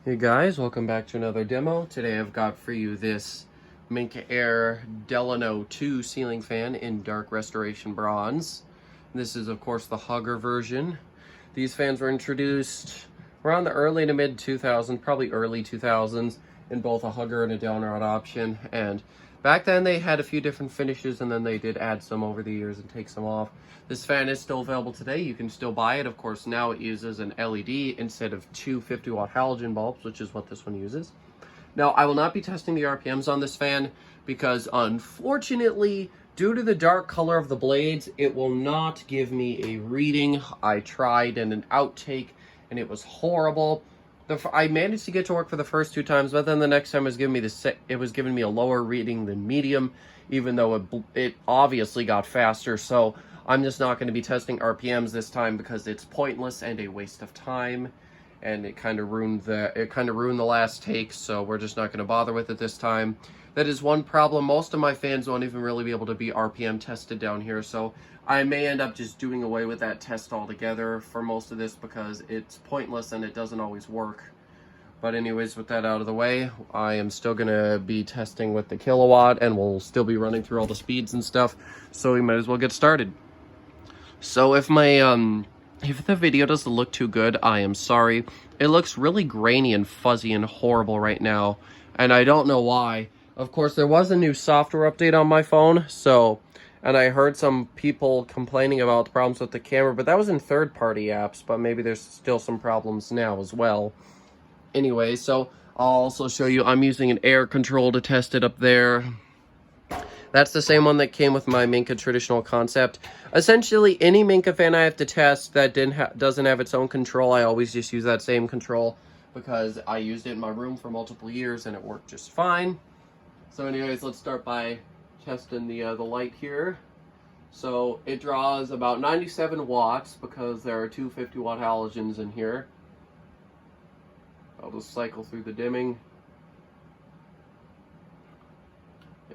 Hey guys, welcome back to another demo. Today I've got for you this Minka Aire Delano 2 ceiling fan in dark restoration bronze. This is of course the Hugger version. These fans were introduced around the early to mid 2000s, probably early 2000s, in both a Hugger and a downrod option. And back then they had a few different finishes, and then they did add some over the years and take some off. This fan is still available today. You can still buy it. Of course, now it uses an LED instead of two 50-watt halogen bulbs, which is what this one uses. Now, I will not be testing the RPMs on this fan because, unfortunately, due to the dark color of the blades, it will not give me a reading. I tried in an outtake, and it was horrible. I managed to get to work for the first two times, but then the next time it was giving me a lower reading than medium, even though it obviously got faster. So I'm just not going to be testing RPMs this time because it's pointless and a waste of time, and it kind of ruined the last take. So we're just not going to bother with it this time. That is one problem. Most of my fans won't even really be able to be RPM tested down here, so I may end up just doing away with that test altogether for most of this because it's pointless and it doesn't always work. But anyways, with that out of the way, I am still going to be testing with the kilowatt, and we'll still be running through all the speeds and stuff, so we might as well get started. So if the video doesn't look too good, I am sorry. It looks really grainy and fuzzy and horrible right now, and I don't know why. Of course, there was a new software update on my phone, and I heard some people complaining about the problems with the camera, but that was in third-party apps, but maybe there's still some problems now as well. Anyway, so I'll also show you, I'm using an Aire control to test it up there. That's the same one that came with my Minka traditional concept. Essentially, any Minka fan I have to test that doesn't have its own control, I always just use that same control because I used it in my room for multiple years and it worked just fine. So anyways, let's start by testing the light here. So it draws about 97 watts because there are two 50-watt halogens in here. I'll just cycle through the dimming.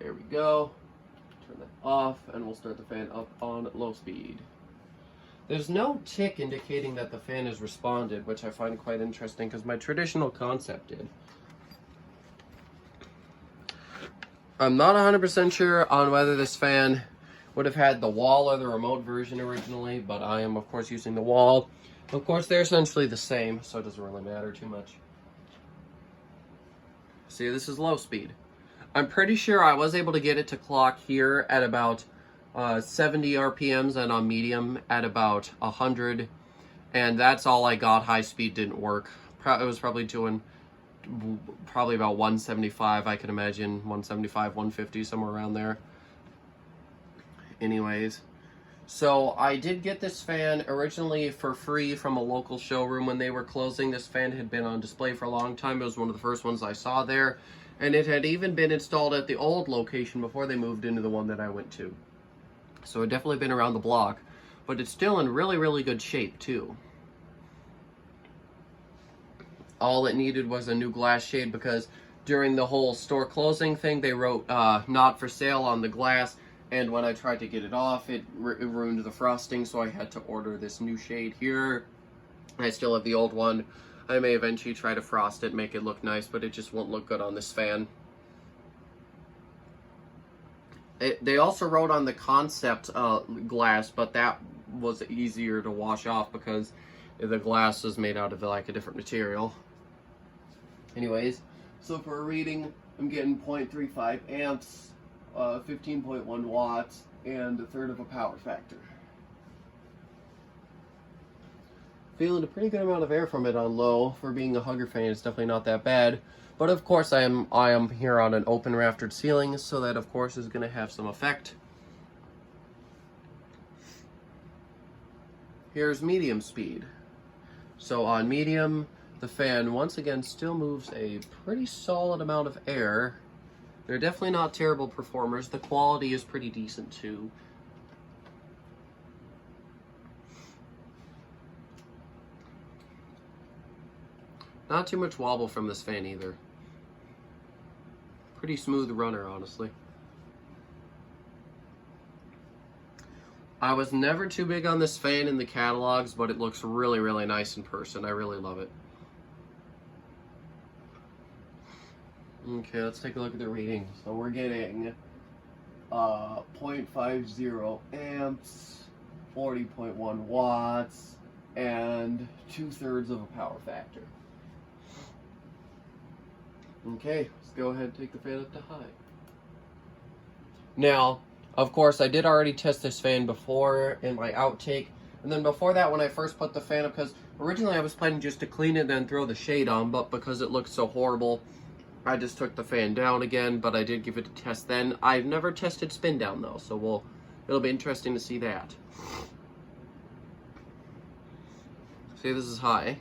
There we go. Turn that off, and we'll start the fan up on low speed. There's no tick indicating that the fan has responded, which I find quite interesting because my traditional concept did. I'm not 100% sure on whether this fan would have had the wall or the remote version originally, but I am, of course, using the wall. Of course, they're essentially the same, so it doesn't really matter too much. See, this is low speed. I'm pretty sure I was able to get it to clock here at about 70 RPMs and on medium at about 100. And that's all I got. High speed didn't work. It was probably doing about 175, I can imagine. 175, 150, somewhere around there. Anyways. So I did get this fan originally for free from a local showroom when they were closing. This fan had been on display for a long time. It was one of the first ones I saw there. And it had even been installed at the old location before they moved into the one that I went to. So it definitely been around the block. But it's still in really, really good shape too. All it needed was a new glass shade because during the whole store closing thing, they wrote not for sale on the glass. And when I tried to get it off, it ruined the frosting, so I had to order this new shade here. I still have the old one. I may eventually try to frost it, make it look nice, but it just won't look good on this fan. They also wrote on the concept glass, but that was easier to wash off because the glass was made out of like a different material. Anyways, so for a reading, I'm getting 0.35 amps. 15.1 watts, and 1/3 of a power factor. Feeling a pretty good amount of air from it on low. For being a Hugger fan, it's definitely not that bad. But of course, I am here on an open raftered ceiling, so that of course is going to have some effect. Here's medium speed. So on medium, the fan once again still moves a pretty solid amount of air. They're definitely not terrible performers. The quality is pretty decent too. Not too much wobble from this fan either. Pretty smooth runner, honestly. I was never too big on this fan in the catalogs, but it looks really, really nice in person. I really love it. Okay, let's take a look at the reading. So we're getting 0.50 amps, 40.1 watts, and 2/3 of a power factor. Okay, let's go ahead and take the fan up to high. Now, of course, I did already test this fan before in my outtake. And then before that, when I first put the fan up, because originally I was planning just to clean it and then throw the shade on, but because it looked so horrible, I just took the fan down again, but I did give it a test then. I've never tested spin down though, so it'll be interesting to see that. See, this is high.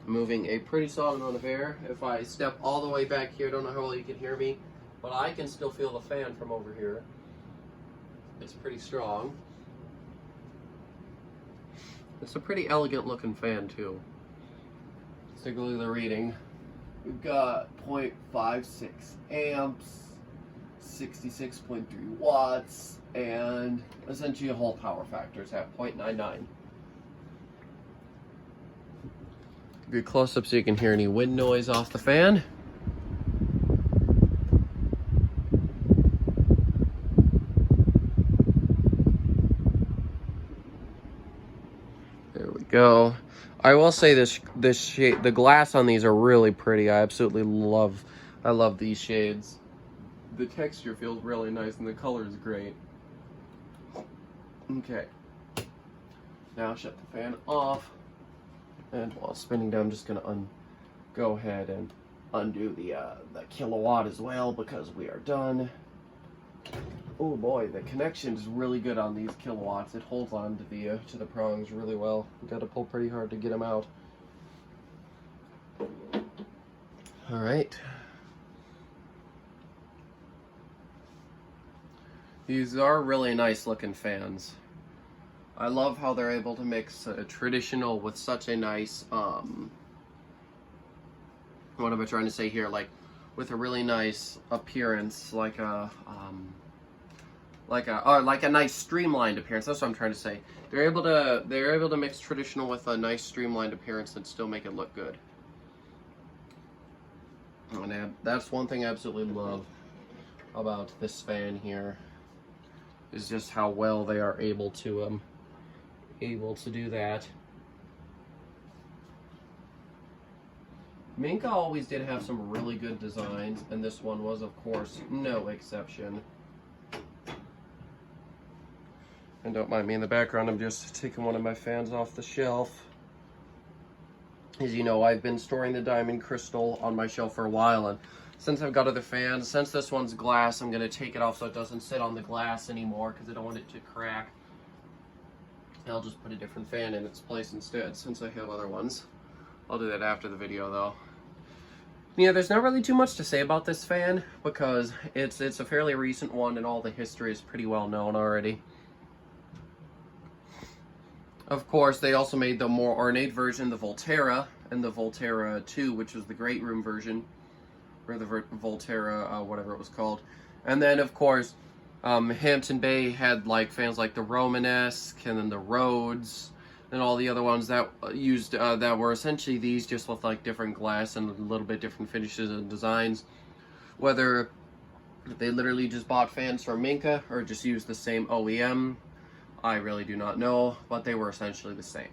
Moving a pretty solid amount of air. If I step all the way back here, I don't know how well you can hear me, but I can still feel the fan from over here. It's pretty strong. It's a pretty elegant looking fan too. Let's take a look at the reading. We've got 0.56 amps, 66.3 watts, and essentially a whole power factor is at 0.99. Give you a close-up so you can hear any wind noise off the fan. There we go. I will say this shade, the glass on these are really pretty. I absolutely love these shades. The texture feels really nice and the color is great. Okay. Now shut the fan off. And while spinning down, I'm just gonna go ahead and undo the kilowatt as well because we are done. Oh boy, the connection is really good on these kilowatts. It holds on to the prongs really well. You got to pull pretty hard to get them out. All right. These are really nice looking fans. I love how they're able to mix traditional with such a nice, what am I trying to say here? Like, with a really nice appearance, like a nice streamlined appearance. That's what I'm trying to say. They're able to mix traditional with a nice streamlined appearance and still make it look good. And that's one thing I absolutely love about this fan here, is just how well they are able to do that. Minka always did have some really good designs, and this one was, of course, no exception. And don't mind me in the background, I'm just taking one of my fans off the shelf. As you know, I've been storing the diamond crystal on my shelf for a while, and since I've got other fans, since this one's glass, I'm going to take it off so it doesn't sit on the glass anymore because I don't want it to crack. I'll just put a different fan in its place instead since I have other ones. I'll do that after the video though. Yeah, there's not really too much to say about this fan because it's a fairly recent one and all the history is pretty well known already. Of course, they also made the more ornate version, the Volterra, and the Volterra 2, which was the Great Room version, or the Volterra, whatever it was called. And then, of course, Hampton Bay had like fans like the Romanesque and then the Rhodes and all the other ones that used that were essentially these, just with like different glass and a little bit different finishes and designs. Whether they literally just bought fans from Minka or just used the same OEM, I really do not know, but they were essentially the same.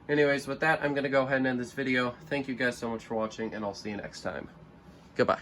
Anyways, with that, I'm going to go ahead and end this video. Thank you guys so much for watching, and I'll see you next time. Goodbye.